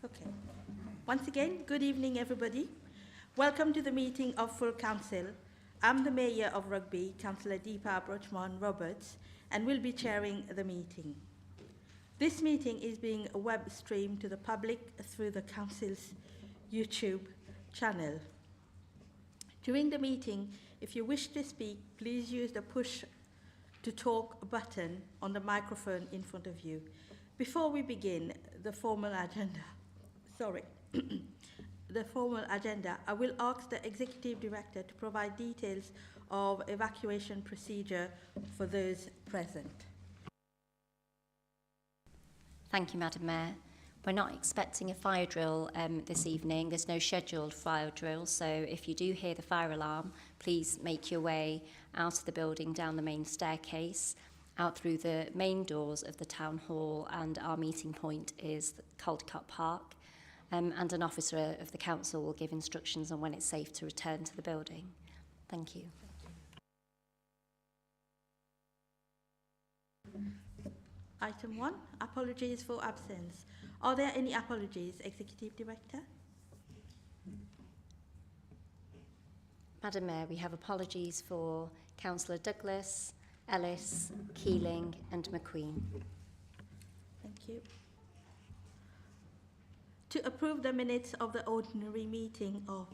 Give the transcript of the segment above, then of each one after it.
Okay. Once again, good evening, everybody. Welcome to the meeting of Full Council. I'm the Mayor of Rugby, Councillor Deepa Brochman Roberts, and will be chairing the meeting. This meeting is being web streamed to the public through the Council's YouTube channel. During the meeting, if you wish to speak, please use the push to talk button on the microphone in front of you. Before we begin the formal agenda, I will ask the Executive Director to provide details of evacuation procedure for those present. Thank you, Madam Mayor. We're not expecting a fire drill this evening. There's no scheduled fire drill, so if you do hear the fire alarm, please make your way out of the building, down the main staircase, out through the main doors of the Town Hall, and our meeting point is Caldecott Park, and an officer of the Council will give instructions on when it's safe to return to the building. Thank you. Item 1, apologies for absence. Are there any apologies, Executive Director? Madam Mayor, we have apologies for Councillor Douglas, Ellis, Keeling and McQueen. Thank you. To approve the minutes of the ordinary meeting of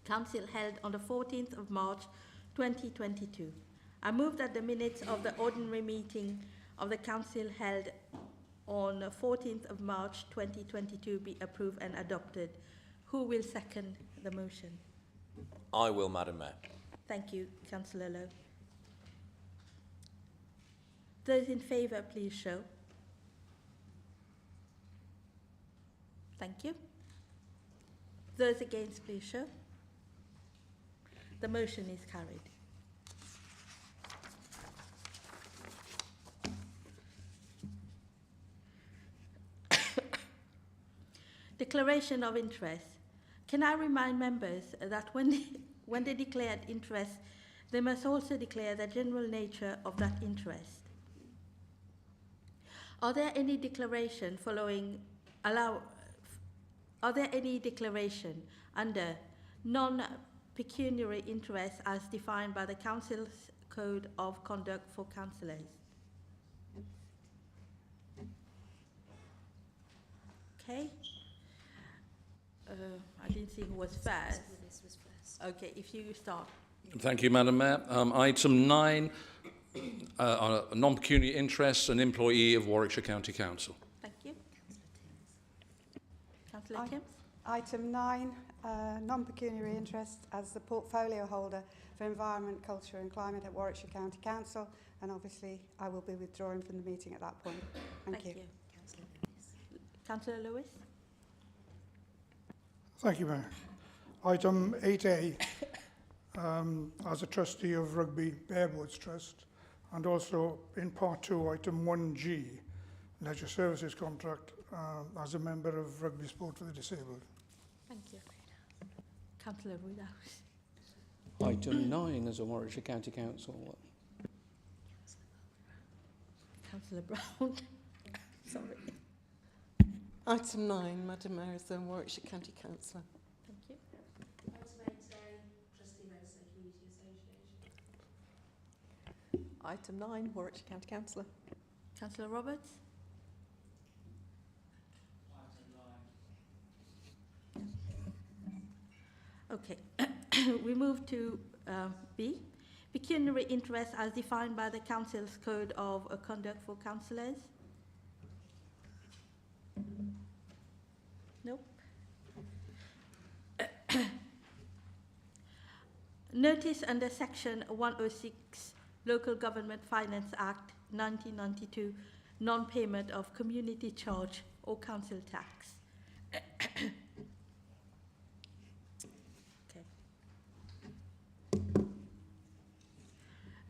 Council held on the 14th of March 2022. I move that the minutes of the ordinary meeting of the Council held on the 14th of March 2022 be approved and adopted. Who will second the motion? I will, Madam Mayor. Thank you, Councillor Lowe. Those in favour, please show. Thank you. Those against, please show. The motion is carried. Declaration of interest. Can I remind members that when they declare interest, they must also declare the general nature of that interest? Are there any declaration under non-pecuniary interest as defined by the Council's Code of Conduct for Councillors? Okay. I didn't see who was first. Okay, if you start. Thank you, Madam Mayor. Item 9, non-pecuniary interests, an employee of Warwickshire County Council. Thank you. Councillor Kim. Item 9, non-pecuniary interest as the portfolio holder for Environment, Culture and Climate at Warwickshire County Council, and obviously I will be withdrawing from the meeting at that point. Thank you. Councillor Lewis. Thank you, Mayor. Item 8A, as a trustee of Rugby Bareboards Trust, and also in part 2, item 1G, leisure services contract, as a member of Rugby Sport for the Disabled. Thank you. Councillor Woodhouse. Item 9 as a Warwickshire County Council. Councillor Brown. Sorry. Item 9, Madam Mayor, is the Warwickshire County Councillor. Thank you. Item 8A, Trustee Roadside Community Association. Item 9, Warwickshire County Councillor. Councillor Roberts. Okay, we move to B. Pecuniary interest as defined by the Council's Code of Conduct for Councillors. Nope. Notice under Section 106 Local Government Finance Act 1992, non-payment of community charge or council tax. Okay.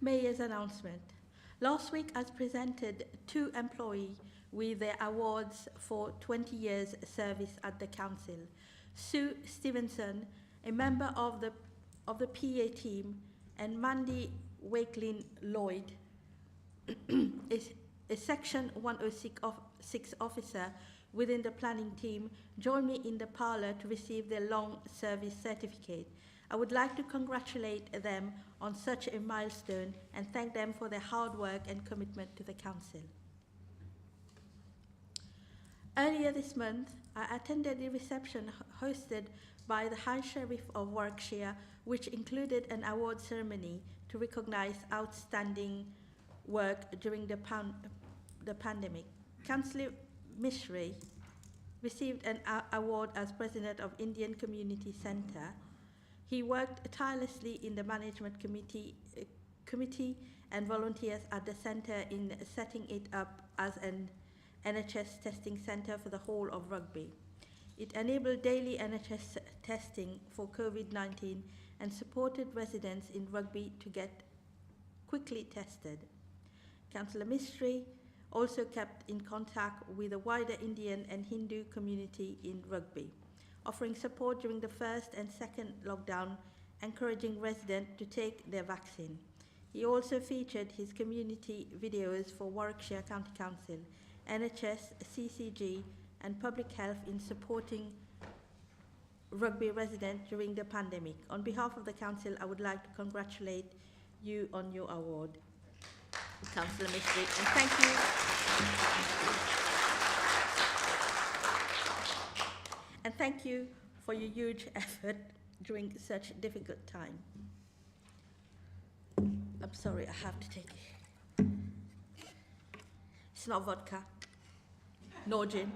Mayor's announcement. Last week, as presented, 2 employees with their awards for 20 years service at the council. Sue Stevenson, a member of the PA team, and Mandy Wakelin Lloyd, is a Section 106 officer within the planning team join me in the parlour to receive their long service certificate. I would like to congratulate them on such a milestone and thank them for their hard work and commitment to the Council. Earlier this month, I attended a reception hosted by the High Sheriff of Warwickshire, which included an award ceremony to recognise outstanding work during the pandemic. Councillor Mishri received an award as President of Indian Community Centre. He worked tirelessly in the management committee and volunteers at the centre in setting it up as an NHS testing centre for the whole of Rugby. It enabled daily NHS testing for COVID-19 and supported residents in Rugby to get quickly tested. Councillor Mistry also kept in contact with the wider Indian and Hindu community in Rugby, offering support during the first and second lockdown, encouraging residents to take their vaccine. He also featured his community videos for Warwickshire County Council, NHS, CCG and Public Health in supporting Rugby residents during the pandemic. On behalf of the Council, I would like to congratulate you on your award, Councillor Mistry, and thank you. And thank you for your huge effort during such a difficult time. I'm sorry, I have to take it. It's not vodka, no gin.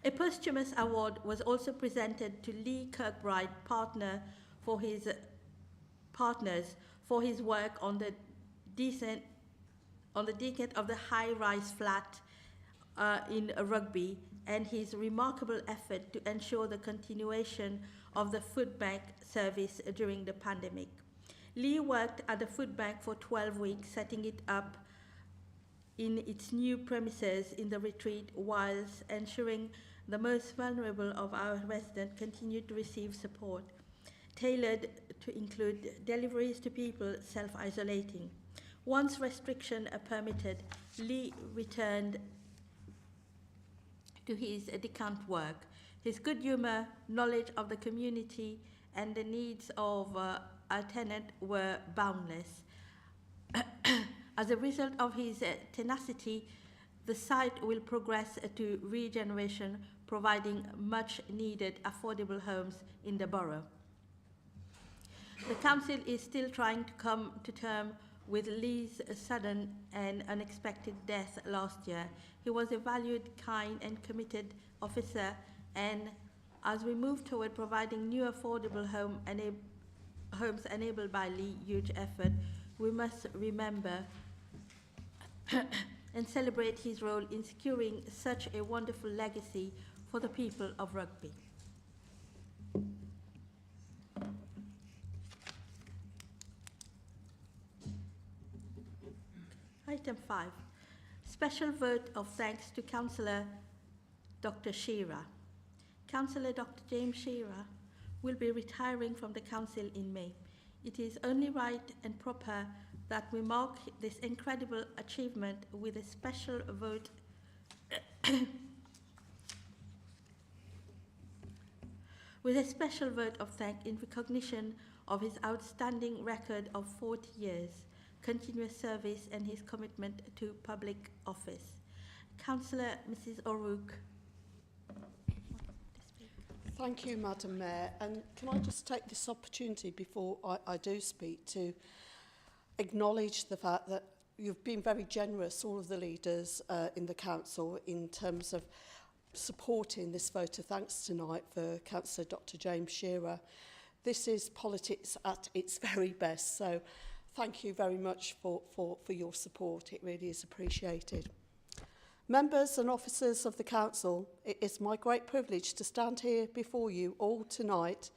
A posthumous award was also presented to Lee Kirkbride, partners for his work on the decant of the high-rise flat in Rugby and his remarkable effort to ensure the continuation of the food bank service during the pandemic. Lee worked at the food bank for 12 weeks, setting it up in its new premises in the retreat, whilst ensuring the most vulnerable of our residents continued to receive support, tailored to include deliveries to people self-isolating. Once restrictions are permitted, Lee returned to his decant work. His good humour, knowledge of the community and the needs of our tenant were boundless. As a result of his tenacity, the site will progress to regeneration, providing much needed affordable homes in the borough. The Council is still trying to come to terms with Lee's sudden and unexpected death last year. He was a valued, kind and committed officer, and as we move toward providing new affordable homes enabled by Lee's huge effort, we must remember and celebrate his role in securing such a wonderful legacy for the people of Rugby. Item 5. Special vote of thanks to Councillor Dr. Shearer. Councillor Dr. James Shearer will be retiring from the Council in May. It is only right and proper that we mark this incredible achievement with a special vote of thanks in recognition of his outstanding record of 40 years, continuous service and his commitment to public office. Councillor Mrs. O'Rourke. Thank you, Madam Mayor. And can I just take this opportunity before I do speak to acknowledge the fact that you've been very generous, all of the leaders in the Council, in terms of supporting this vote of thanks tonight for Councillor Dr. James Shearer. This is politics at its very best, so thank you very much for your support. It really is appreciated. Members and officers of the Council, it is my great privilege to stand here before you all tonight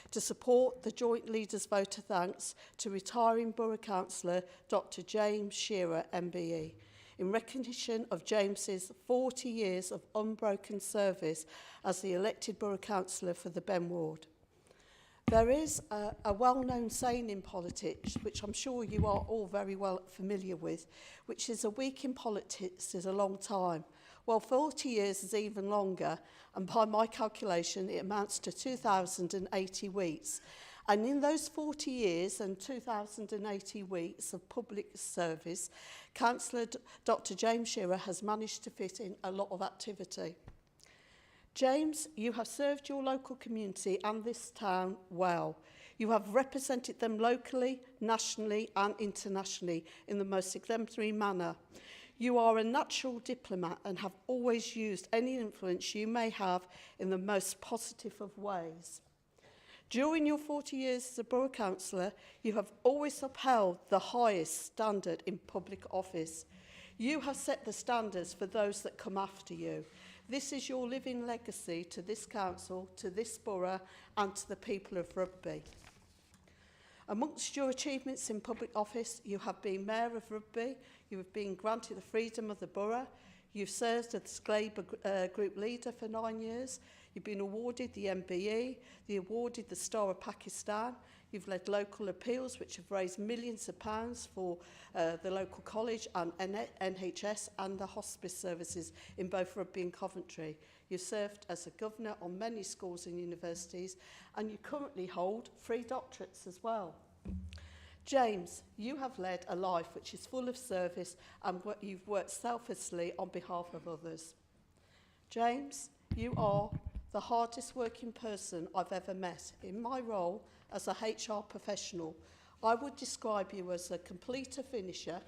to support the joint leaders' vote of thanks to retiring Borough Councillor Dr. James Shearer MBE in recognition of James's 40 years of unbroken service as the elected Borough Councillor for the Ben Ward. There is a well-known saying in politics, which I'm sure you are all very well familiar with, which is a week in politics is a long time. Well, 40 years is even longer, and by my calculation, it amounts to 2,080 weeks. And in those 40 years and 2,080 weeks of public service, Councillor Dr. James Shearer has managed to fit in a lot of activity. James, you have served your local community and this town well. You have represented them locally, nationally and internationally in the most exemplary manner. You are a natural diplomat and have always used any influence you may have in the most positive of ways. During your 40 years as a Borough Councillor, you have always upheld the highest standard in public office. You have set the standards for those that come after you. This is your living legacy to this council, to this borough and to the people of Rugby. Amongst your achievements in public office, you have been Mayor of Rugby, you have been granted the freedom of the borough, you've served as Labour Group Leader for 9 years, you've been awarded the MBE, awarded the Star of Pakistan, you've led local appeals which have raised millions of pounds for the local college and NHS and the hospice services in both Rugby and Coventry. You've served as a governor on many schools and universities, and you currently hold 3 doctorates as well. James, you have led a life which is full of service and you've worked selflessly on behalf of others. James, you are the hardest working person I've ever met. In my role as a HR professional, I would describe you as a completer finisher.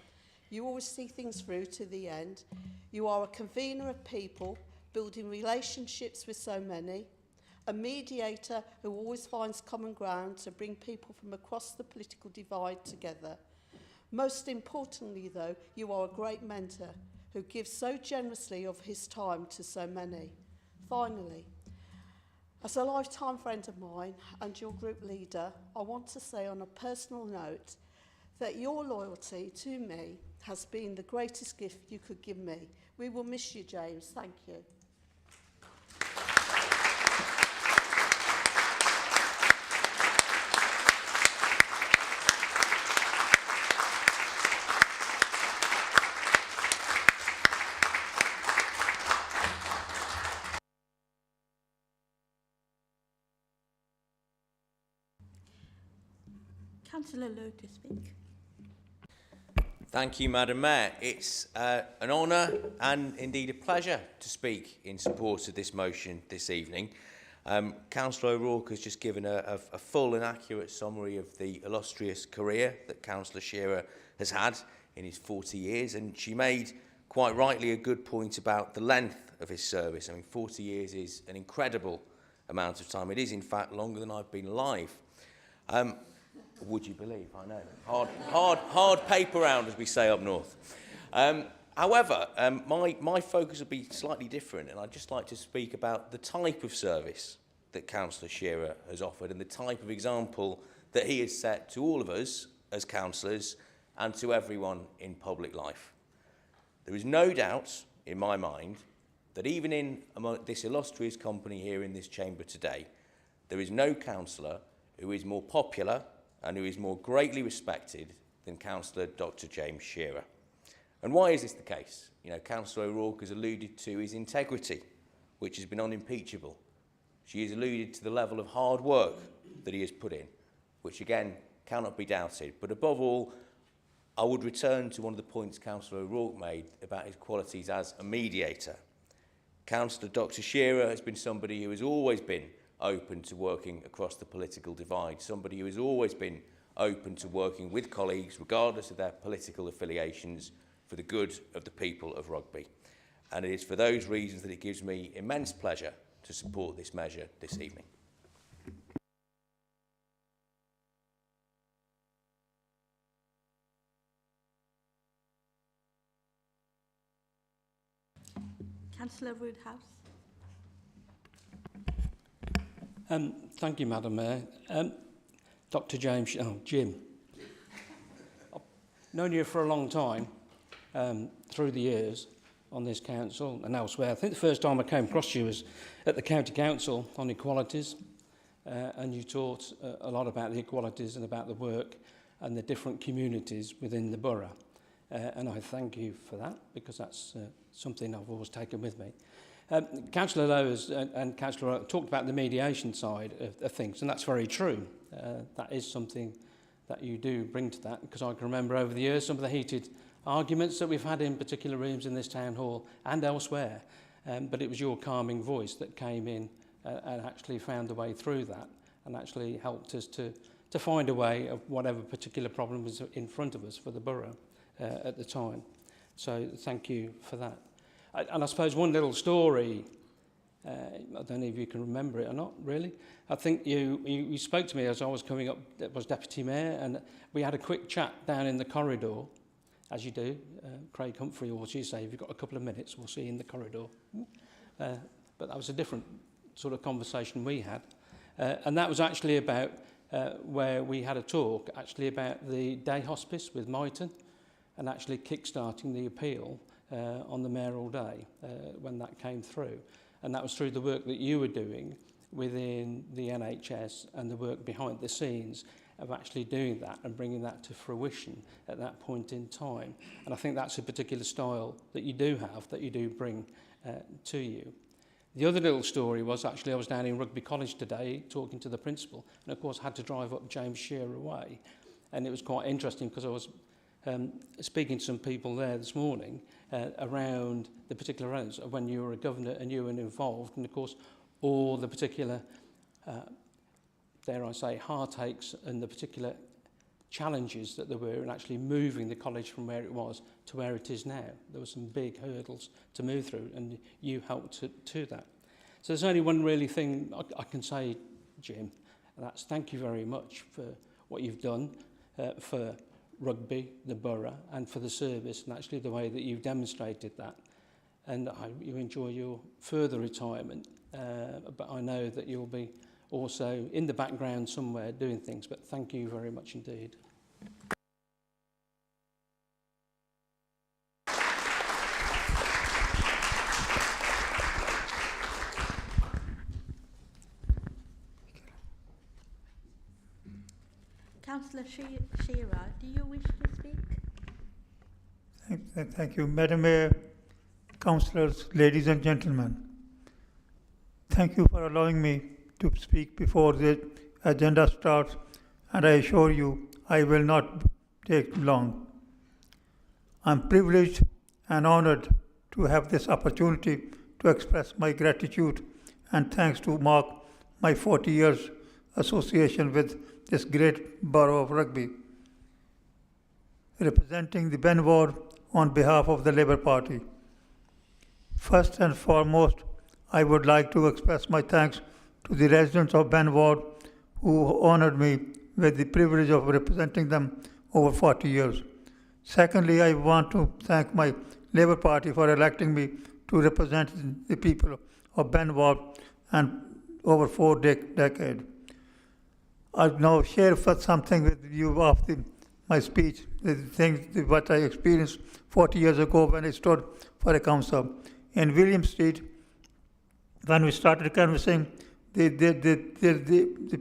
You always see things through to the end. You are a convener of people, building relationships with so many, a mediator who always finds common ground to bring people from across the political divide together. Most importantly, though, you are a great mentor who gives so generously of his time to so many. Finally, as a lifetime friend of mine and your group leader, I want to say on a personal note that your loyalty to me has been the greatest gift you could give me. We will miss you, James. Thank you. Councillor Lowe to speak. Thank you, Madam Mayor. It's an honour and indeed a pleasure to speak in support of this motion this evening. Councillor O'Rourke has just given a full and accurate summary of the illustrious career that Councillor Shearer has had in his 40 years, and she made quite rightly a good point about the length of his service. I mean, 40 years is an incredible amount of time. It is, in fact, longer than I've been alive. Would you believe? I know. Hard paper round, as we say up north. However, my focus will be slightly different, and I'd just like to speak about the type of service that Councillor Shearer has offered and the type of example that he has set to all of us as councillors and to everyone in public life. There is no doubt in my mind that even in this illustrious company here in this chamber today, there is no councillor who is more popular and who is more greatly respected than Councillor Dr. James Shearer. And why is this the case? You know, Councillor O'Rourke has alluded to his integrity, which has been unimpeachable. She has alluded to the level of hard work that he has put in, which again cannot be doubted. But above all, I would return to one of the points Councillor O'Rourke made about his qualities as a mediator. Councillor Dr. Shearer has been somebody who has always been open to working across the political divide, somebody who has always been open to working with colleagues, regardless of their political affiliations, for the good of the people of Rugby. And it is for those reasons that it gives me immense pleasure to support this measure this evening. Councillor Woodhouse. Thank you, Madam Mayor. Dr. James, Jim. I've known you for a long time, through the years on this council and elsewhere. I think the first time I came across you was at the County Council on Equalities, and you taught a lot about the equalities and about the work and the different communities within the borough. And I thank you for that, because that's something I've always taken with me. Councillor Lowers and Councillor Oak talked about the mediation side of things, and that's very true. That is something that you do bring to that, because I can remember over the years some of the heated arguments that we've had in particular rooms in this town hall and elsewhere, but it was your calming voice that came in and actually found a way through that and actually helped us to find a way of whatever particular problem was in front of us for the borough at the time. So thank you for that. And I suppose one little story, I don't know if you can remember it or not, really. I think you spoke to me as I was coming up, it was Deputy Mayor, and we had a quick chat down in the corridor, as you do. Craig Humphrey, or what you say, if you've got a couple of minutes, we'll see you in the corridor. But that was a different sort of conversation we had. And that was actually about where we had a talk, actually about the day hospice with Myton, and actually kick-starting the appeal on the mayoral day when that came through. And that was through the work that you were doing within the NHS and the work behind the scenes of actually doing that and bringing that to fruition at that point in time. And I think that's a particular style that you do have, that you do bring to you. The other little story was actually I was down in Rugby College today talking to the principal, and of course had to drive up James Shearer Way. And it was quite interesting because I was speaking to some people there this morning around the particular areas of when you were a governor and you were involved, and of course all the particular, dare I say, heartaches and the particular challenges that there were in actually moving the college from where it was to where it is now. There were some big hurdles to move through, and you helped to that. So there's only one really thing I can say, Jim, and that's thank you very much for what you've done for Rugby, the borough, and for the service, and actually the way that you've demonstrated that. And you enjoy your further retirement, but I know that you'll be also in the background somewhere doing things, but thank you very much indeed. Councillor Shearer, do you wish to speak? Thank you, Madam Mayor, councillors, ladies and gentlemen. Thank you for allowing me to speak before the agenda starts, and I assure you I will not take long. I'm privileged and honoured to have this opportunity to express my gratitude and thanks to mark my 40 years association with this great borough of Rugby. Representing the Ben ward on behalf of the Labour Party. First and foremost, I would like to express my thanks to the residents of Ben ward who honoured me with the privilege of representing them over 40 years. Secondly, I want to thank my Labour Party for electing me to represent the people of Ben ward and over 4 decades. I'll now share something with you of my speech, the things what I experienced 40 years ago when I stood for a council. In William Street, when we started canvassing, the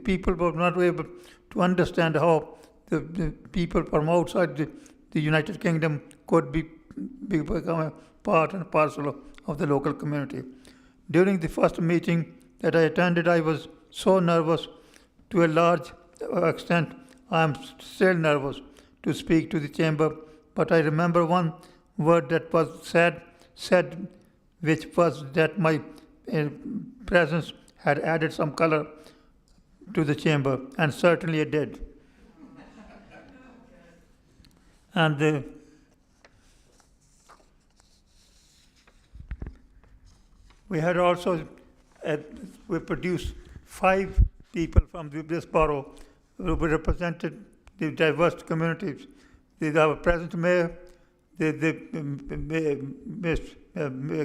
people were not able to understand how the people from outside the United Kingdom could become a part and parcel of the local community. During the first meeting that I attended, I was so nervous. To a large extent, I am still nervous to speak to the chamber, but I remember one word that was said, which was that my presence had added some color to the chamber, and certainly it did. And we had also we produced 5 people from this borough who represented the diverse communities. Our present mayor,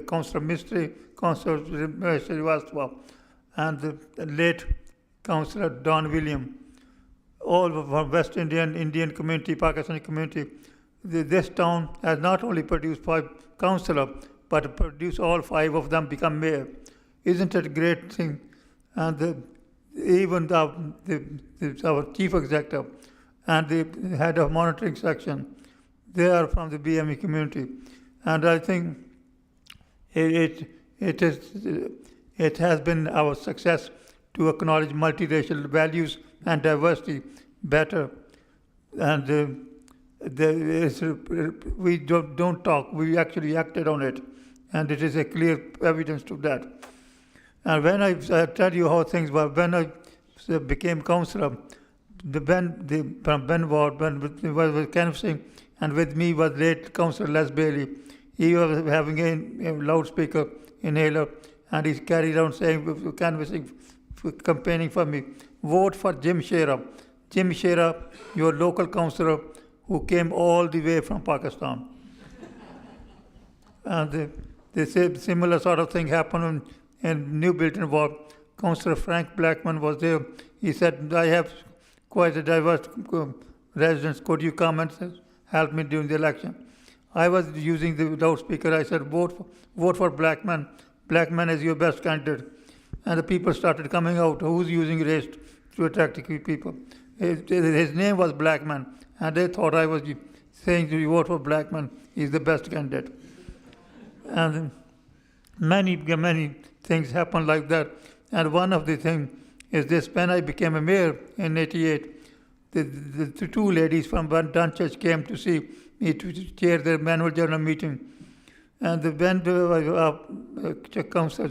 Councillor Mistry, Councillor Srivastava, and the late Councillor Don William, all from West Indian community, Pakistani community. This town has not only produced 5 councillors, but produced all 5 of them become mayor. Isn't it a great thing? And even our chief executive and the head of monitoring section, they are from the BME community. And I think it has been our success to acknowledge multiracial values and diversity better. And we don't talk, we actually acted on it. And it is a clear evidence to that. And when I tell you how things were, when I became councillor, from Ben Ward, Ben was canvassing, and with me was late Councillor Les Bailey. He was having a loudspeaker inhaler, and he carried on saying, canvassing, campaigning for me, vote for Jim Shearer. Jim Shearer, your local councillor, who came all the way from Pakistan. And the similar sort of thing happened in New Bilton Ward. Councillor Frank Blackman was there. He said, I have quite a diverse residents. Could you come and help me during the election? I was using the loudspeaker. I said, vote for Blackman. Blackman is your best candidate. And the people started coming out. Who's using race to attract people? His name was Blackman. And they thought I was saying to vote for Blackman. He's the best candidate. And many things happened like that. And one of the things is this: when I became a mayor in '88, the two ladies from Dunchurch came to see me to chair their annual general meeting. And when the council,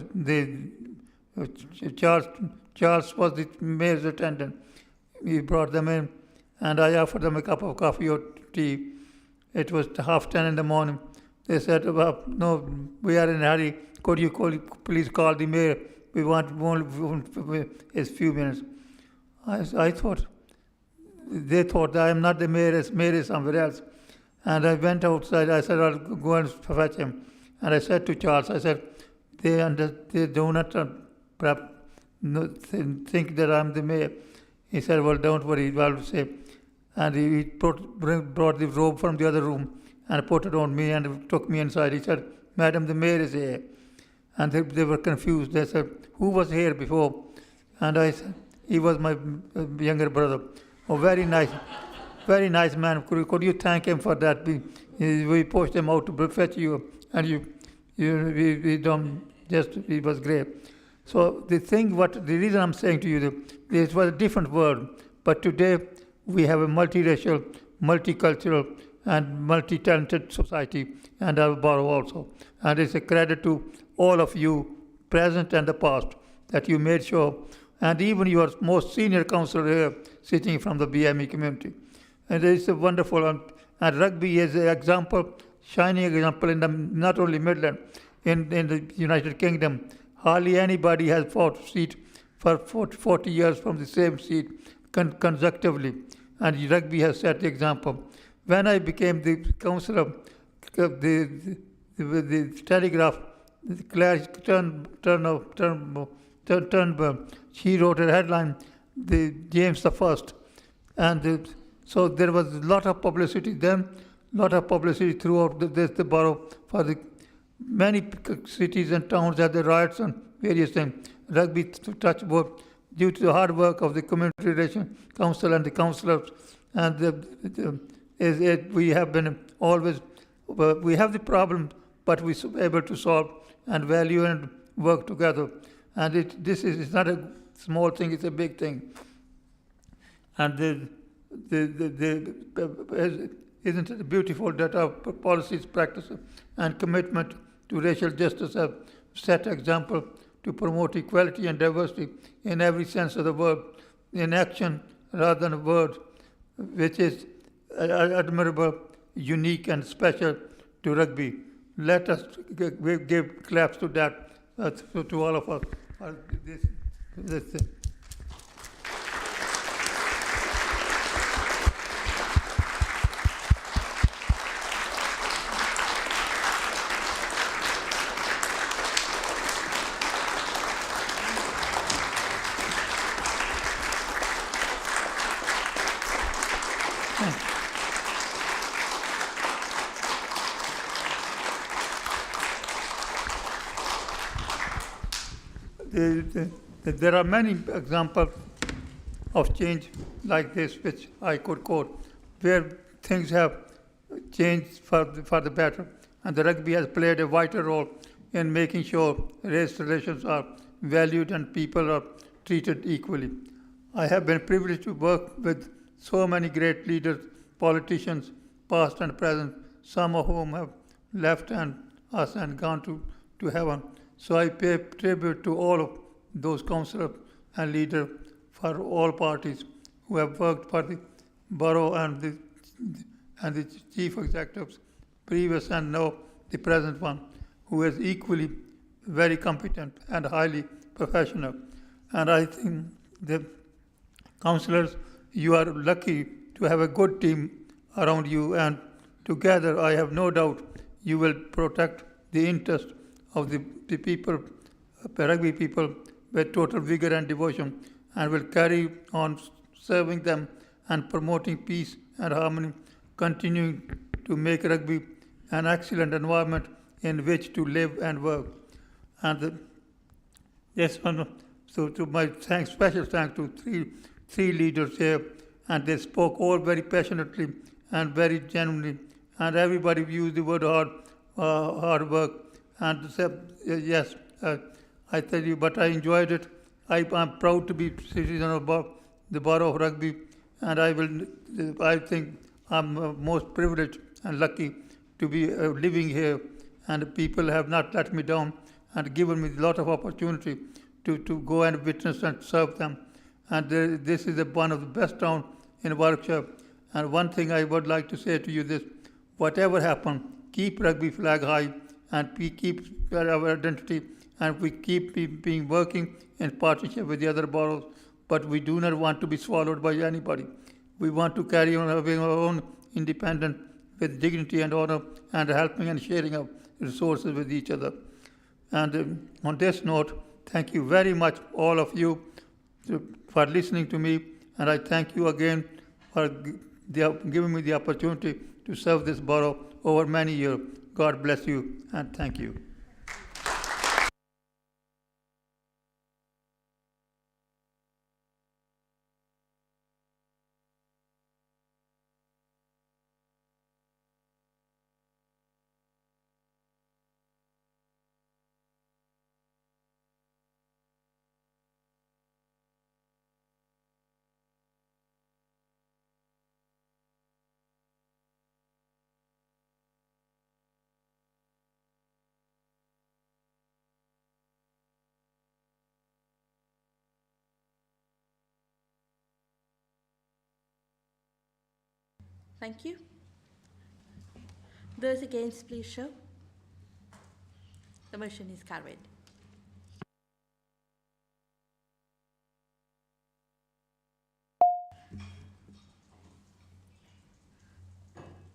Charles was the mayor's attendant. He brought them in, and I offered them a cup of coffee or tea. It was 10:30 in the morning. They said, no, we are in a hurry. Could you please call the mayor? We want a few minutes. I thought, they thought I am not the mayor is somewhere else. And I went outside. I said, I'll go and fetch him. And I said to Charles, I said, they do not think that I'm the mayor. He said, well, don't worry, I'll say. And he brought the robe from the other room and put it on me and took me inside. He said, Madam, the mayor is here. And they were confused. They said, who was here before? And I said, he was my younger brother. Oh, very nice man. Could you thank him for that? We pushed him out to fetch you, and we don't he was great. So the reason I'm saying to you, this was a different world, but today we have a multiracial, multicultural, and multi-talented society, and our borough also. And it's a credit to all of you, present and the past, that you made sure, and even your most senior councillor here, sitting from the BME community. And it's a wonderful, and rugby is an example, shining example in not only Midland, in the United Kingdom. Hardly anybody has fought seat for 40 years from the same seat consecutively, and rugby has set the example. When I became the councillor, the Telegraph, Claire Turnbull, she wrote a headline, the James I, and so there was a lot of publicity then, lot of publicity throughout the borough for the many cities and towns had the riots and various things. Rugby touched both due to the hard work of the Community Relations Council and the councillors, and we have been always, we have the problem, but we are able to solve and value and work together. And it's not a small thing, it's a big thing. And isn't it beautiful that our policies, practices, and commitment to racial justice have set example to promote equality and diversity in every sense of the word, in action rather than words, which is admirable, unique, and special to rugby. Let us give claps to that, to all of us. This. that there are many examples of change like this, which I could quote, where things have changed for the better. And the rugby has played a vital role in making sure race relations are valued and people are treated equally. I have been privileged to work with so many great leaders, politicians, past and present, some of whom have left us and gone to heaven. So I pay tribute to all of those councillors and leaders for all parties who have worked for the borough and the chief executives, previous and now the present one, who is equally very competent and highly professional. And I think the councillors, you are lucky to have a good team around you, and together I have no doubt you will protect the interest of the people, the rugby people, with total vigor and devotion, and will carry on serving them and promoting peace and harmony, continuing to make rugby an excellent environment in which to live and work. And yes, so to my thanks, special thanks to three leaders here, and they spoke all very passionately and very genuinely, and everybody used the word hard work. And said, yes, I tell you, but I enjoyed it. I'm proud to be citizen of the Borough of Rugby, and I think I'm most privileged and lucky to be living here, and people have not let me down and given me a lot of opportunity to go and witness and serve them. And this is one of the best towns in Warwickshire. And one thing I would like to say to you this: whatever happens, keep rugby flag high, and we keep our identity, and we keep being working in partnership with the other boroughs. But we do not want to be swallowed by anybody. We want to carry on having our own independence with dignity and honor, and helping and sharing our resources with each other. And on this note, thank you very much, all of you, for listening to me, and I thank you again for giving me the opportunity to serve this borough over many years. God bless you, and thank you. Thank you. Those against, please show. The motion is carried.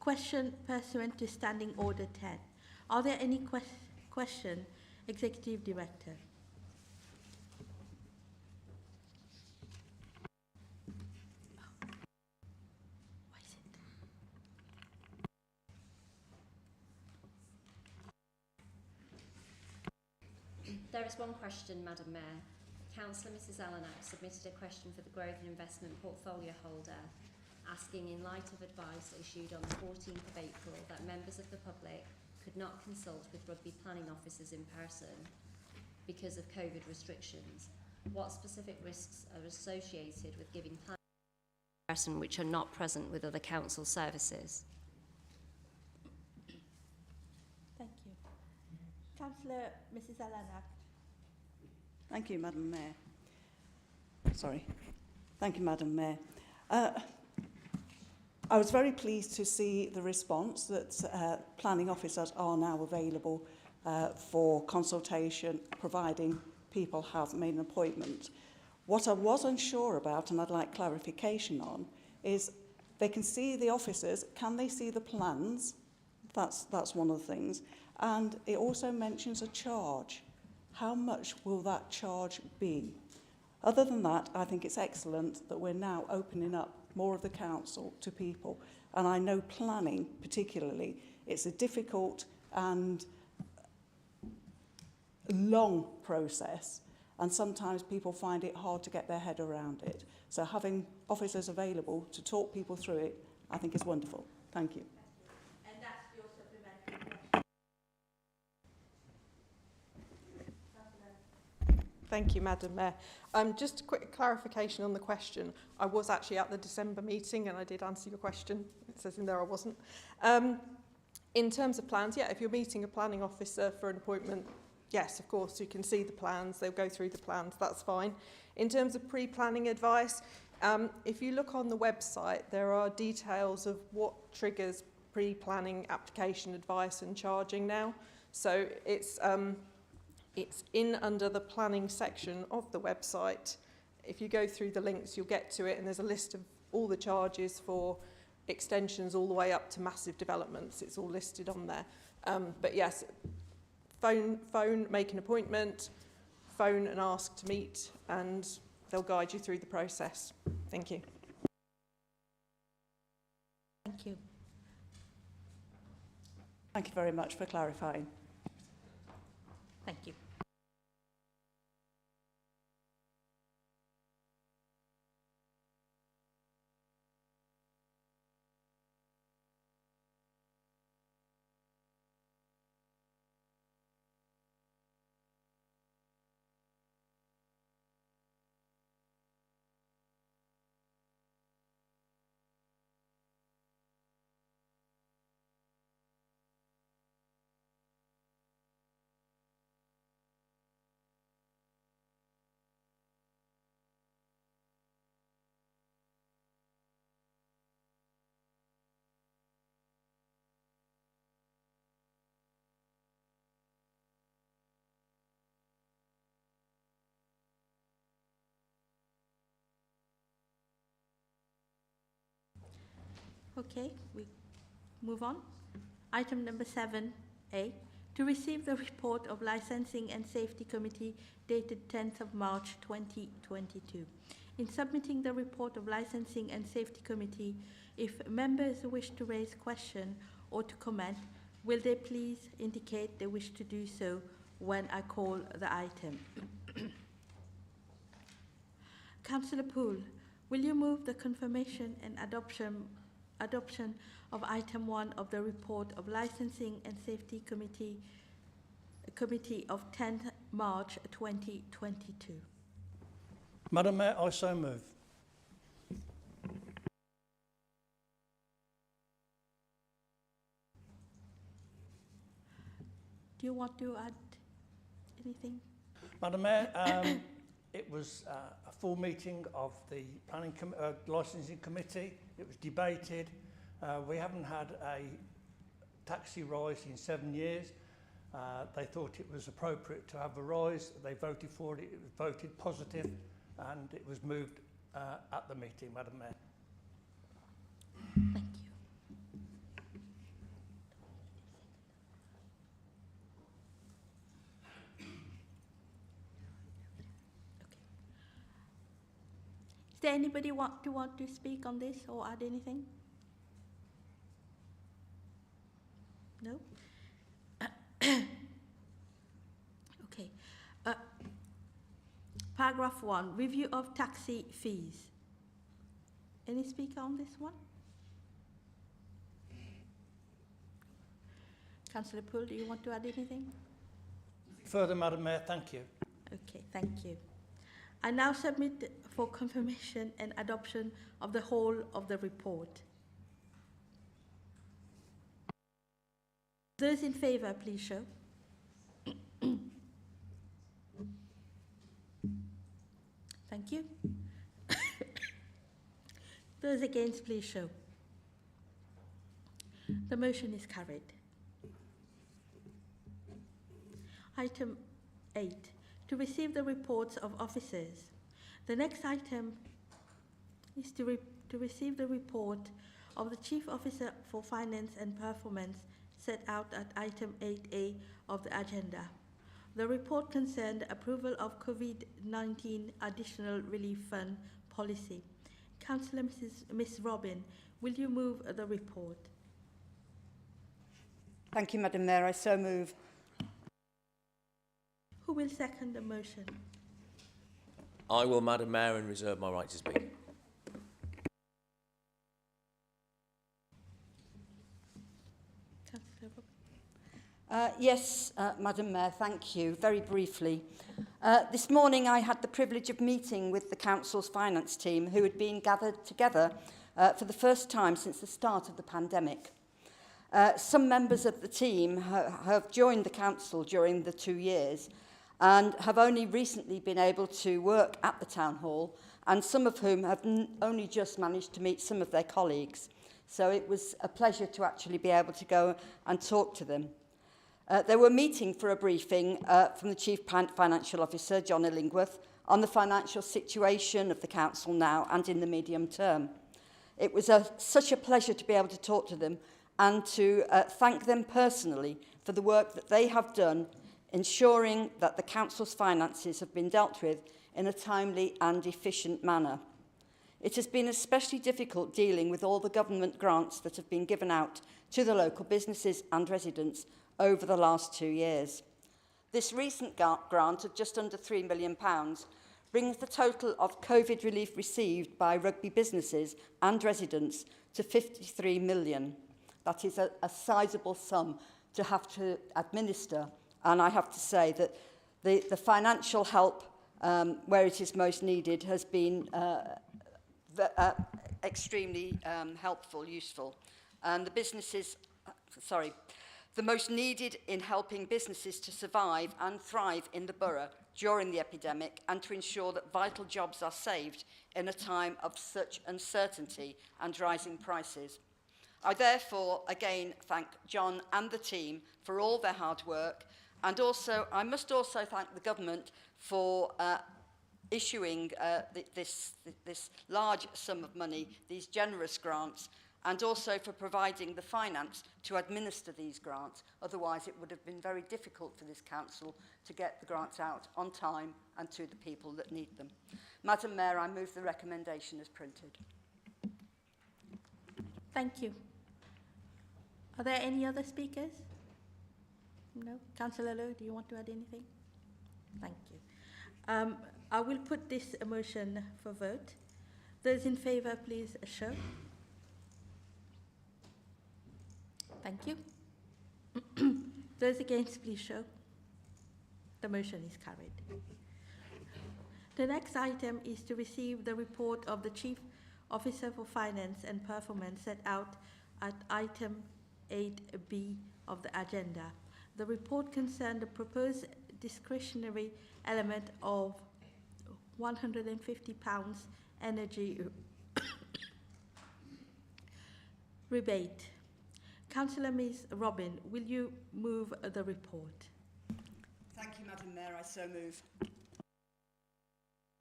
Question pursuant to Standing Order 10. Are there any question, Executive Director? There is one question, Madam Mayor. Councillor Mrs Ellenack submitted a question for the Growth and Investment Portfolio Holder, asking, in light of advice issued on the 14th of April that members of the public could not consult with rugby planning officers in person because of COVID restrictions, what specific risks are associated with giving planning in person which are not present with other council services? Thank you. Councillor Mrs Ellenack. Thank you, Madam Mayor. Sorry. Thank you, Madam Mayor. I was very pleased to see the response that planning officers are now available for consultation, providing people have made an appointment. What I was unsure about, and I'd like clarification on, is they can see the officers, can they see the plans? That's one of the things. And it also mentions a charge. How much will that charge be? Other than that, I think it's excellent that we're now opening up more of the council to people. And I know planning, particularly, it's a difficult and long process. and sometimes people find it hard to get their head around it. So having officers available to talk people through it, I think is wonderful. Thank you. And that's your supplementary question. Thank you, Madam Mayor. Just a quick clarification on the question. I was actually at the December meeting and I did answer your question. It says in there I wasn't. In terms of plans, yeah, if you're meeting a planning officer for an appointment, yes, of course, you can see the plans. They'll go through the plans. That's fine. In terms of pre-planning advice, if you look on the website, there are details of what triggers pre-planning application advice and charging now. So it's in under the planning section of the website. If you go through the links, you'll get to it, and there's a list of all the charges for extensions all the way up to massive developments. It's all listed on there. But yes, phone, make an appointment, phone and ask to meet, and they'll guide you through the process. Thank you. Thank you. Thank you very much for clarifying. Thank you. Okay, we move on. Item number 7A, to receive the report of Licensing and Safety Committee dated 10th of March 2022. In submitting the report of Licensing and Safety Committee, if members wish to raise question or to comment, will they please indicate they wish to do so when I call the item? Councillor Poole, will you move the confirmation and adoption of item 1 of the report of Licensing and Safety Committee of 10th March 2022? Madam Mayor, I so move. Do you want to add anything? Madam Mayor, it was a full meeting of the licensing committee. It was debated. We haven't had a taxi rise in 7 years. They thought it was appropriate to have a rise. They voted for it. It was voted positive, and it was moved at the meeting, Madam Mayor. Thank you. Is there anybody want to speak on this or add anything? No? Okay. Paragraph 1, review of taxi fees. Any speaker on this one? Councillor Poole, do you want to add anything? Further, Madam Mayor, thank you. Okay, thank you. I now submit for confirmation and adoption of the whole of the report. Those in favour, please show. Thank you. Those against, please show. The motion is carried. Item 8, to receive the reports of officers. The next item is to receive the report of the Chief Officer for Finance and Performance set out at item 8A of the agenda. The report concerned approval of COVID-19 Additional Relief Fund policy. Councillor Ms. Robin, will you move the report? Thank you, Madam Mayor. I so move. Who will second the motion? I will, Madam Mayor, and reserve my right to speak. Councillor Roberts. Yes, Madam Mayor, thank you. Very briefly. This morning I had the privilege of meeting with the Council's finance team who had been gathered together for the first time since the start of the pandemic. Some members of the team have joined the Council during the 2 years and have only recently been able to work at the Town Hall, and some of whom have only just managed to meet some of their colleagues. So it was a pleasure to actually be able to go and talk to them. They were meeting for a briefing from the Chief Financial Officer, John Illingworth, on the financial situation of the Council now and in the medium term. It was such a pleasure to be able to talk to them and to thank them personally for the work that they have done, ensuring that the Council's finances have been dealt with in a timely and efficient manner. It has been especially difficult dealing with all the government grants that have been given out to the local businesses and residents over the last 2 years. This recent grant of just under £3 million brings the total of COVID relief received by Rugby businesses and residents to £53 million. That is a sizable sum to have to administer, and I have to say that the financial help where it is most needed has been extremely helpful, useful. And the most needed in helping businesses to survive and thrive in the borough during the epidemic and to ensure that vital jobs are saved in a time of such uncertainty and rising prices. I therefore again thank John and the team for all their hard work, and I must also thank the government for issuing this large sum of money, these generous grants, and also for providing the finance to administer these grants. Otherwise, it would have been very difficult for this council to get the grants out on time and to the people that need them. Madam Mayor, I move the recommendation as printed. Thank you. Are there any other speakers? No? Councillor Lowe, do you want to add anything? Thank you. I will put this motion for vote. Those in favour, please show. Thank you. Those against, please show. The motion is carried. The next item is to receive the report of the Chief Officer for Finance and Performance set out at item 8B of the agenda. The report concerned the proposed discretionary element of £150 energy rebate. Councillor Ms. Robin, will you move the report? Thank you, Madam Mayor. I so move.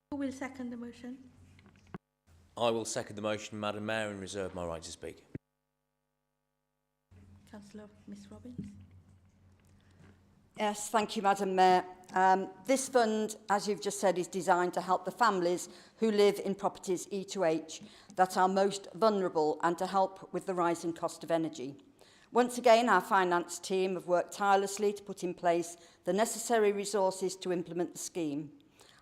Who will second the motion? I will second the motion, Madam Mayor, and reserve my right to speak. Councillor Ms. Robbins. Yes, thank you, Madam Mayor. This fund, as you've just said, is designed to help the families who live in properties E2H that are most vulnerable and to help with the rising cost of energy. Once again, our finance team have worked tirelessly to put in place the necessary resources to implement the scheme.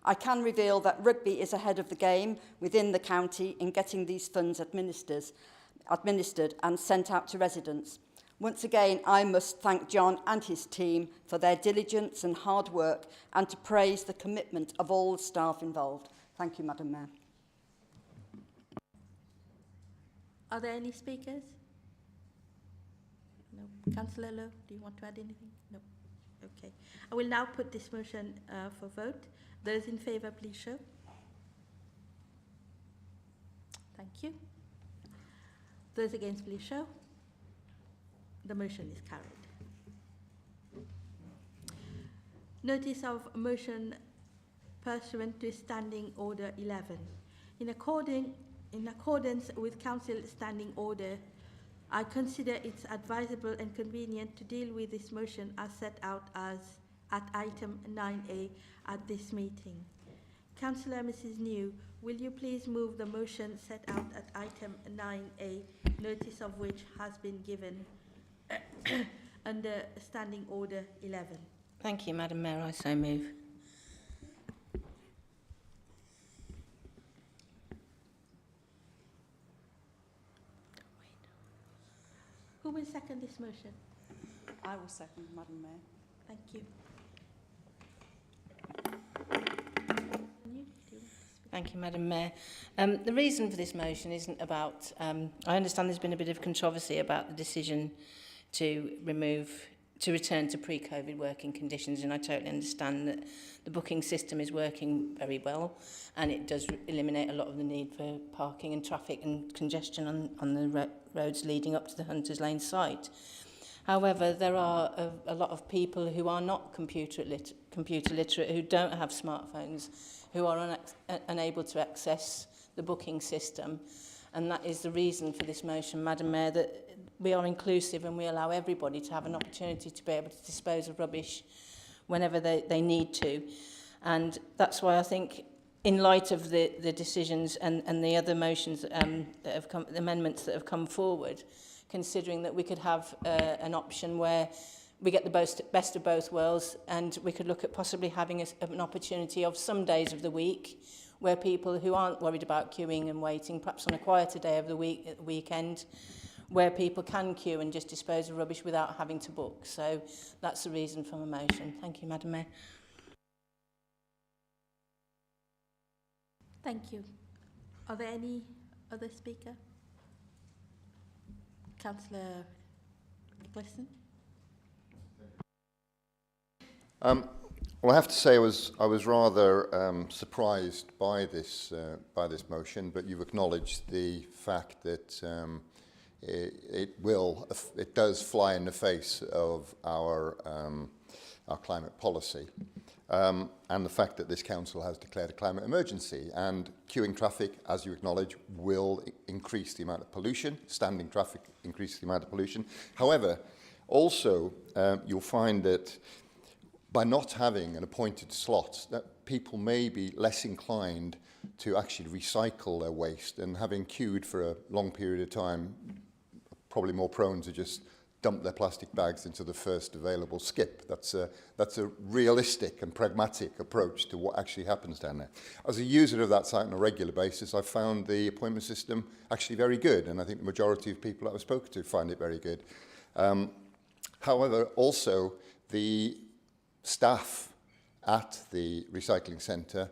I can reveal that Rugby is ahead of the game within the county in getting these funds administered and sent out to residents. Once again, I must thank John and his team for their diligence and hard work and to praise the commitment of all the staff involved. Thank you, Madam Mayor. Are there any speakers? No. Councillor Lowe, do you want to add anything? No. Okay. I will now put this motion for vote. Those in favour, please show. Thank you. Those against, please show. The motion is carried. Notice of motion pursuant to Standing Order 11. In accordance with Council Standing Order, I consider it advisable and convenient to deal with this motion as set out as at item 9A at this meeting. Councillor Mrs. New, will you please move the motion set out at item 9A, notice of which has been given under Standing Order 11. Thank you, Madam Mayor. I so move. Who will second this motion? I will second, Madam Mayor. Thank you. Thank you, Madam Mayor. The reason for this motion isn't about... I understand there's been a bit of controversy about the decision to return to pre-COVID working conditions, and I totally understand that the booking system is working very well, and it does eliminate a lot of the need for parking and traffic and congestion on the roads leading up to the Hunters Lane site. However, there are a lot of people who are not computer literate, who don't have smartphones, who are unable to access the booking system. And that is the reason for this motion, Madam Mayor, that we are inclusive and we allow everybody to have an opportunity to be able to dispose of rubbish whenever they need to. And that's why I think, in light of the decisions and the other motions that have come, the amendments that have come forward, considering that we could have an option where we get the best of both worlds, and we could look at possibly having an opportunity of some days of the week where people who aren't worried about queuing and waiting, perhaps on a quieter day of the weekend, where people can queue and just dispose of rubbish without having to book. So that's the reason for my motion. Thank you, Madam Mayor. Thank you. Are there any other speaker? Councillor Eccleston. Well, I have to say I was rather surprised by this motion, but you've acknowledged the fact that it does fly in the face of our climate policy, and the fact that this council has declared a climate emergency, and queuing traffic, as you acknowledge, will increase the amount of pollution. Standing traffic increases the amount of pollution. However, also you'll find that by not having an appointed slot, that people may be less inclined to actually recycle their waste, and having queued for a long period of time, probably more prone to just dump their plastic bags into the first available skip. That's a realistic and pragmatic approach to what actually happens down there. As a user of that site on a regular basis, I found the appointment system actually very good, and I think the majority of people that I've spoken to find it very good. However, also the staff at the recycling centre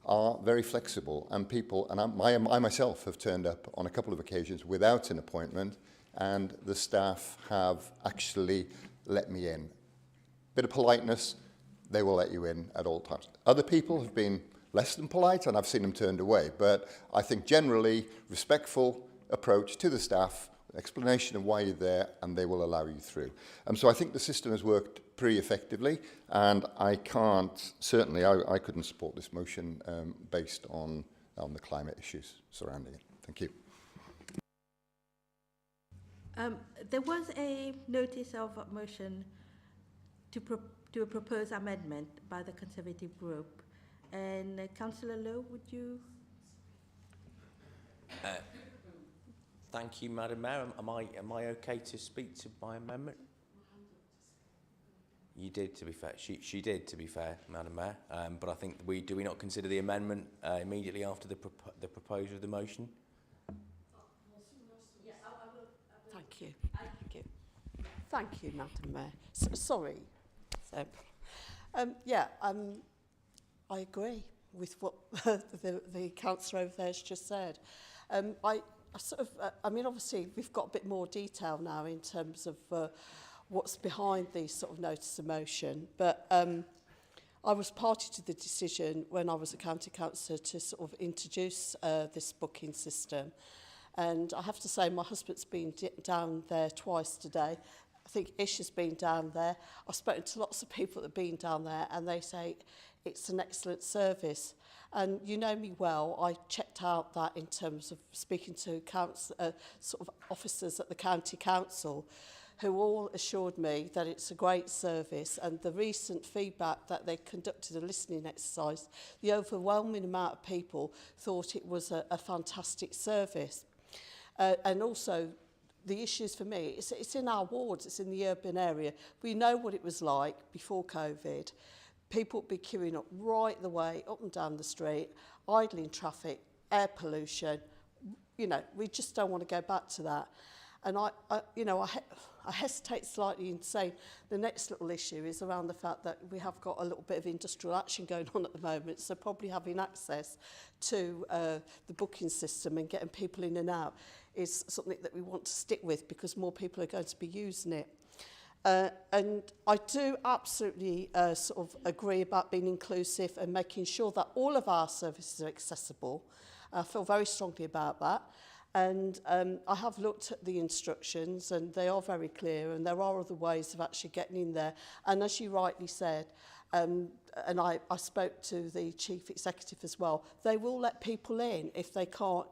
are very flexible, and people, and I myself have turned up on a couple of occasions without an appointment, and the staff have actually let me in. Bit of politeness, they will let you in at all times. Other people have been less than polite, and I've seen them turned away, but I think generally respectful approach to the staff, explanation of why you're there, and they will allow you through. So I think the system has worked pretty effectively, and I couldn't support this motion based on the climate issues surrounding it. Thank you. There was a notice of motion to a proposed amendment by the Conservative group, and Councillor Lowe, would you? Thank you, Madam Mayor. Am I okay to speak to my amendment? You did, to be fair. She did, to be fair, Madam Mayor. But I think do we not consider the amendment immediately after the proposal of the motion? Thank you. Thank you, Madam Mayor. Sorry. I agree with what the councillor over there has just said. Obviously, we've got a bit more detail now in terms of what's behind these sort of notice of motion. But I was party to the decision when I was a county councillor to sort of introduce this booking system. And I have to say, my husband's been down there twice today. I think Ish has been down there. I've spoken to lots of people that have been down there, and they say it's an excellent service. And you know me well, I checked out that in terms of speaking to sort of officers at the county council, who all assured me that it's a great service, and the recent feedback that they conducted a listening exercise, the overwhelming amount of people thought it was a fantastic service. And also, the issues for me, it's in our wards, it's in the urban area. We know what it was like before COVID. People would be queuing up right the way up and down the street, idling traffic, air pollution. You know, we just don't want to go back to that. And I hesitate slightly in saying the next little issue is around the fact that we have got a little bit of industrial action going on at the moment, so probably having access to the booking system and getting people in and out is something that we want to stick with because more people are going to be using it. And I do absolutely sort of agree about being inclusive and making sure that all of our services are accessible. I feel very strongly about that. And I have looked at the instructions and they are very clear and there are other ways of actually getting in there. And as you rightly said, and I spoke to the chief executive as well, they will let people in if they can't,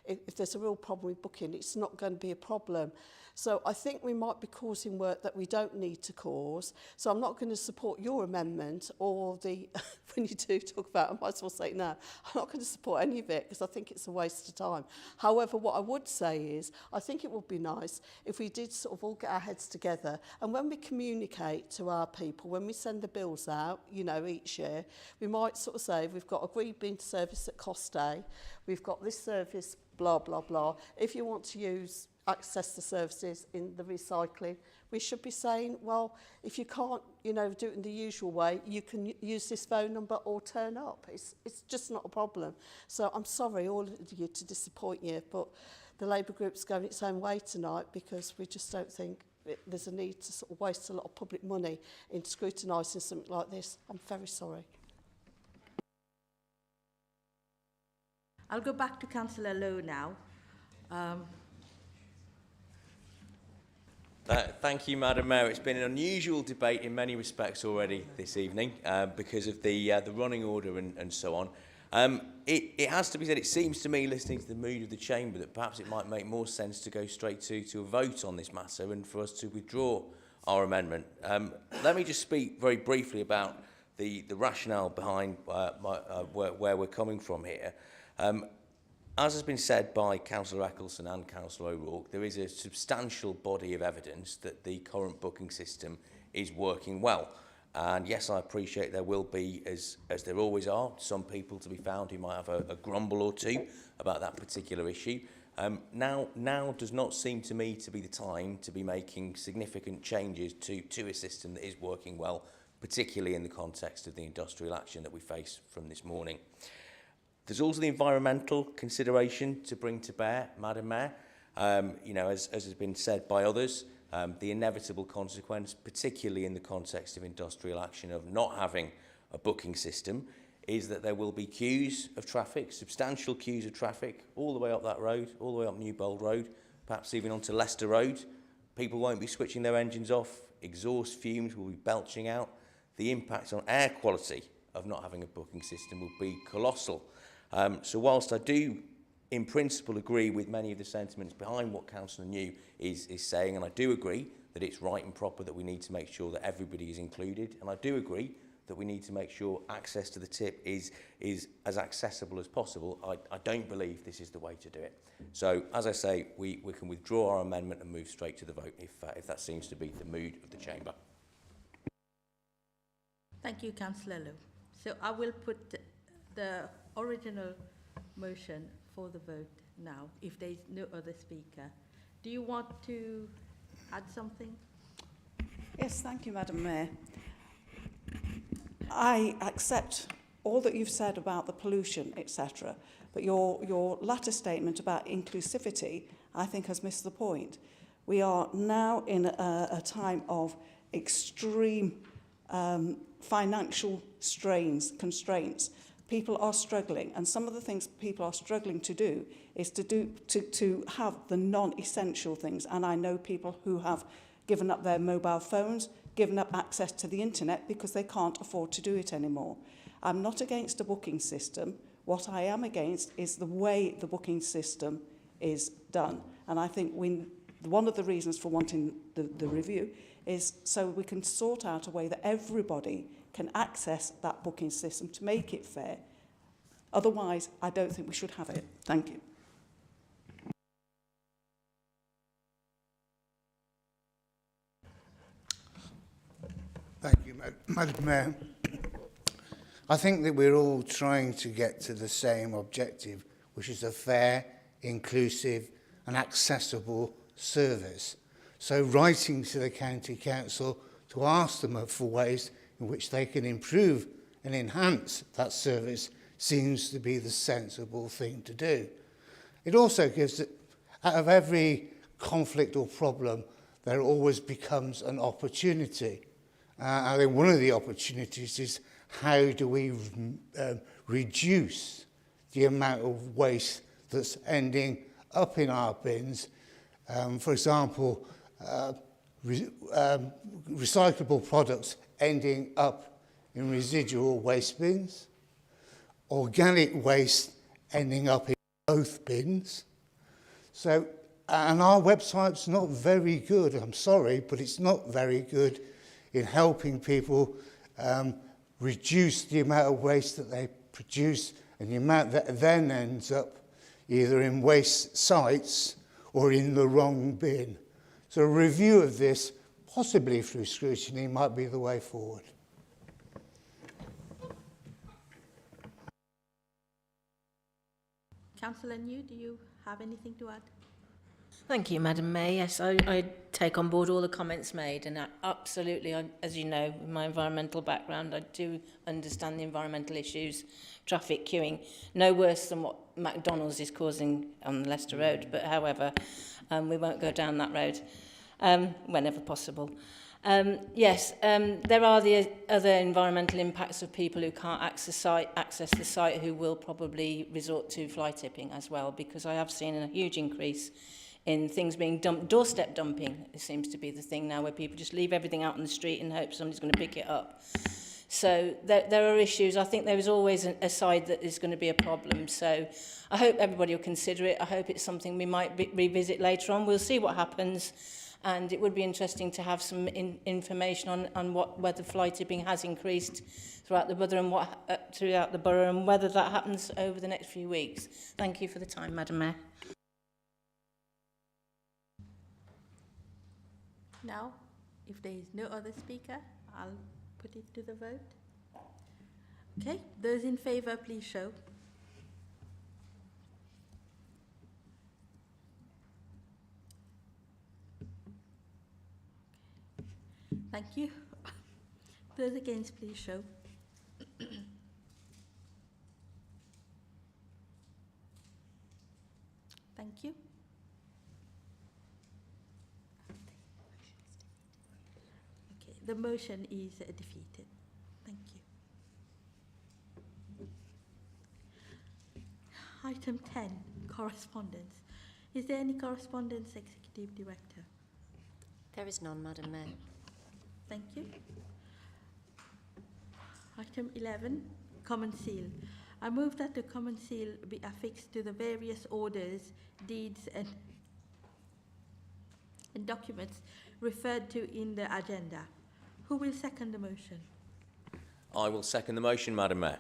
if there's a real problem with booking, it's not going to be a problem. So I think we might be causing work that we don't need to cause. So I'm not going to support your amendment or the, when you do talk about it, I might as well say it now, I'm not going to support any of it because I think it's a waste of time. However, what I would say is, I think it would be nice if we did sort of all get our heads together and when we communicate to our people, when we send the bills out, each year, we might sort of say, we've got agreed bin service at cost A, we've got this service, blah, blah, blah. If you want to access the services in the recycling, we should be saying, well, if you can't, do it in the usual way, you can use this phone number or turn up. It's just not a problem. So I'm sorry, all of you, to disappoint you, but the Labour group's going its own way tonight because we just don't think there's a need to sort of waste a lot of public money in scrutinising something like this. I'm very sorry. I'll go back to Councillor Lowe now. Thank you, Madam Mayor. It's been an unusual debate in many respects already this evening because of the running order and so on. It has to be said, it seems to me, listening to the mood of the Chamber, that perhaps it might make more sense to go straight to a vote on this matter and for us to withdraw our amendment. Let me just speak very briefly about the rationale behind where we're coming from here. As has been said by Councillor Eccleston and Councillor O'Rourke, there is a substantial body of evidence that the current booking system is working well. And yes, I appreciate there will be, as there always are, some people to be found who might have a grumble or two about that particular issue. Now does not seem to me to be the time to be making significant changes to a system that is working well, particularly in the context of the industrial action that we face from this morning. There's also the environmental consideration to bring to bear, Madam Mayor. As has been said by others, the inevitable consequence, particularly in the context of industrial action, of not having a booking system, is that there will be queues of traffic, substantial queues of traffic, all the way up that road, all the way up Newbold Road, perhaps even onto Leicester Road. People won't be switching their engines off, exhaust fumes will be belching out. The impact on air quality of not having a booking system will be colossal. So whilst I do, in principle, agree with many of the sentiments behind what Councillor New is saying, and I do agree that it's right and proper that we need to make sure that everybody is included, and I do agree that we need to make sure access to the tip is as accessible as possible, I don't believe this is the way to do it. So, as I say, we can withdraw our amendment and move straight to the vote if that seems to be the mood of the Chamber. Thank you, Councillor Lowe. So I will put the original motion for the vote now, if there is no other speaker. Do you want to add something? Yes, thank you, Madam Mayor. I accept all that you've said about the pollution, etc., but your latter statement about inclusivity, I think, has missed the point. We are now in a time of extreme financial constraints. People are struggling, and some of the things people are struggling to do is to have the non-essential things. And I know people who have given up their mobile phones, given up access to the internet because they can't afford to do it anymore. I'm not against a booking system. What I am against is the way the booking system is done. And I think one of the reasons for wanting the review is so we can sort out a way that everybody can access that booking system to make it fair. Otherwise, I don't think we should have it. Thank you. Thank you, Madam Mayor. I think that we're all trying to get to the same objective, which is a fair, inclusive and accessible service. So writing to the county council to ask them for ways in which they can improve and enhance that service seems to be the sensible thing to do. It also gives it, out of every conflict or problem, there always becomes an opportunity. I think one of the opportunities is how do we reduce the amount of waste that's ending up in our bins. For example, recyclable products ending up in residual waste bins, organic waste ending up in both bins. So, and our website's not very good, I'm sorry, but it's not very good in helping people reduce the amount of waste that they produce and the amount that then ends up either in waste sites or in the wrong bin. So a review of this, possibly through scrutiny, might be the way forward. Councillor New, do you have anything to add? Thank you, Madam Mayor. Yes, I take on board all the comments made, and absolutely, as you know, with my environmental background, I do understand the environmental issues, traffic queuing, no worse than what McDonald's is causing on Leicester Road, but however, we won't go down that road whenever possible. Yes, there are the other environmental impacts of people who can't access the site who will probably resort to fly tipping as well, because I have seen a huge increase in things being dumped. Doorstep dumping, it seems to be the thing now, where people just leave everything out on the street and hope somebody's going to pick it up. So there are issues. I think there is always a side that is going to be a problem. So I hope everybody will consider it. I hope it's something we might revisit later on. We'll see what happens. And it would be interesting to have some information on whether fly tipping has increased throughout the borough and whether that happens over the next few weeks. Thank you for the time, Madam Mayor. Now, if there is no other speaker, I'll put it to the vote. Okay, those in favour, please show. Thank you. Those against, please show. Thank you. Okay, the motion is defeated. Thank you. Item 10, correspondence. Is there any correspondence, Executive Director? There is none, Madam Mayor. Thank you. Item 11, Common Seal. I move that the Common Seal be affixed to the various orders, deeds and documents referred to in the agenda. Who will second the motion? I will second the motion, Madam Mayor.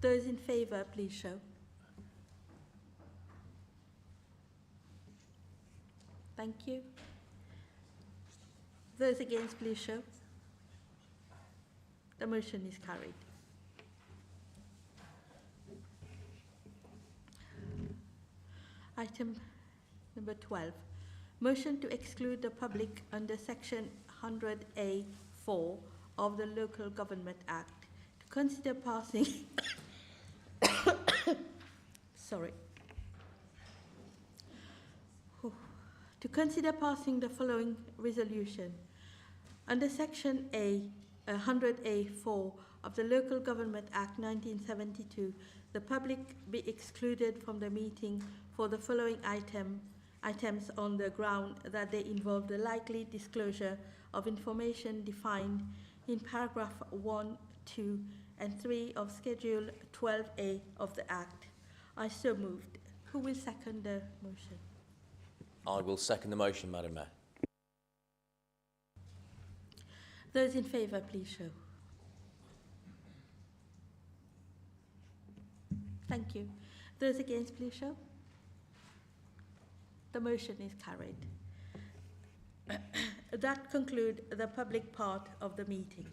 Those in favour, please show. Thank you. Those against, please show. The motion is carried. Item number 12. Motion to exclude the public under Section 100A(4) of the Local Government Act. To consider passing... Sorry. To consider passing the following resolution. Under Section 100A(4) of the Local Government Act 1972, the public be excluded from the meeting for the following items on the ground that they involve the likely disclosure of information defined in paragraph 1, 2, and 3 of Schedule 12A of the Act. I so moved. Who will second the motion? I will second the motion, Madam Mayor. Those in favour, please show. Thank you. Those against, please show. The motion is carried. That concludes the public part of the meeting.